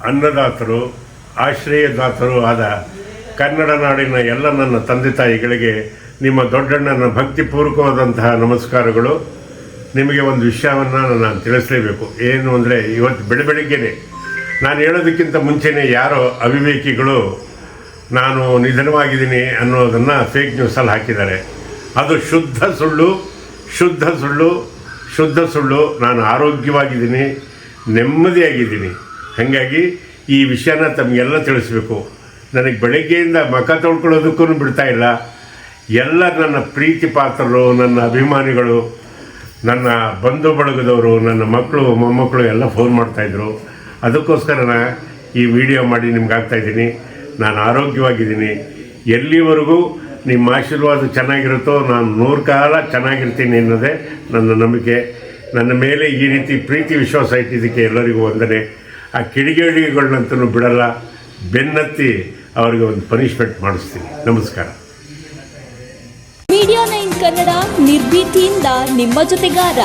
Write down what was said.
ಅನ್ನದಾತರು, ಆಶ್ರಯದಾತರು ಆದ ಕನ್ನಡ ನಾಡಿನ ಎಲ್ಲ ನನ್ನ ತಂದೆ ತಾಯಿಗಳಿಗೆ ನಿಮ್ಮ ದೊಡ್ಡಣ್ಣನ ಭಕ್ತಿಪೂರ್ವಕವಾದಂತಹ ನಮಸ್ಕಾರಗಳು. ನಿಮಗೆ ಒಂದು ವಿಷಯವನ್ನು ನಾನು ತಿಳಿಸಲೇಬೇಕು. ಏನು ಅಂದರೆ, ಇವತ್ತು ಬೆಳಗ್ಗೆನೆ ನಾನು ಹೇಳೋದಕ್ಕಿಂತ ಮುಂಚೆನೇ ಯಾರೋ ಅವಿವೇಕಿಗಳು ನಾನು ನಿಧನವಾಗಿದ್ದೀನಿ ಅನ್ನೋದನ್ನು ಫೇಕ್ ನ್ಯೂಸಲ್ಲಿ ಹಾಕಿದ್ದಾರೆ. ಅದು ಶುದ್ಧ ಸುಳ್ಳು. ನಾನು ಆರೋಗ್ಯವಾಗಿದ್ದೀನಿ, ನೆಮ್ಮದಿಯಾಗಿದ್ದೀನಿ. ಹಾಗಾಗಿ ಈ ವಿಷಯನ ತಮಗೆಲ್ಲ ತಿಳಿಸ್ಬೇಕು. ನನಗೆ ಬೆಳಗ್ಗೆಯಿಂದ ಮುಖ ತೊಳ್ಕೊಳ್ಳೋದಕ್ಕೂ ಬಿಡ್ತಾಯಿಲ್ಲ. ಎಲ್ಲ ನನ್ನ ಪ್ರೀತಿ ಪಾತ್ರರು, ನನ್ನ ಅಭಿಮಾನಿಗಳು, ನನ್ನ ಬಂಧು ಬಳಗದವರು, ನನ್ನ ಮಕ್ಕಳು ಮೊಮ್ಮಕ್ಕಳು ಎಲ್ಲ ಫೋನ್ ಮಾಡ್ತಾಯಿದ್ರು. ಅದಕ್ಕೋಸ್ಕರ ಈ ವಿಡಿಯೋ ಮಾಡಿ ನಿಮ್ಗೆ ಆಗ್ತಾಯಿದ್ದೀನಿ. ನಾನು ಆರೋಗ್ಯವಾಗಿದ್ದೀನಿ. ಎಲ್ಲಿವರೆಗೂ ನಿಮ್ಮ ಆಶೀರ್ವಾದ ಚೆನ್ನಾಗಿರುತ್ತೋ ನಾನು 100 ಕಾಲ ಚೆನ್ನಾಗಿರ್ತೀನಿ ಅನ್ನೋದೇ ನನ್ನ ನಂಬಿಕೆ. ನನ್ನ ಮೇಲೆ ಈ ರೀತಿ ಪ್ರೀತಿ ವಿಶ್ವಾಸ ಇಟ್ಟಿದ್ದಕ್ಕೆ ಎಲ್ಲರಿಗೂ ವಂದನೆ. ಆ ಕಿಡಿಗೇಡಿಗಳನ್ನಂತೂ ಬಿಡಲ್ಲ, ಬೆನ್ನತ್ತಿ ಅವರಿಗೆ ಒಂದು ಪನಿಷ್ಮೆಂಟ್ ಮಾಡಿಸ್ತೀನಿ. ನಮಸ್ಕಾರ. ಮೀಡಿಯಾ 9 ಕನ್ನಡ ನಿರ್ಭೀತಿಯಿಂದ ನಿಮ್ಮ ಜೊತೆಗಾರ.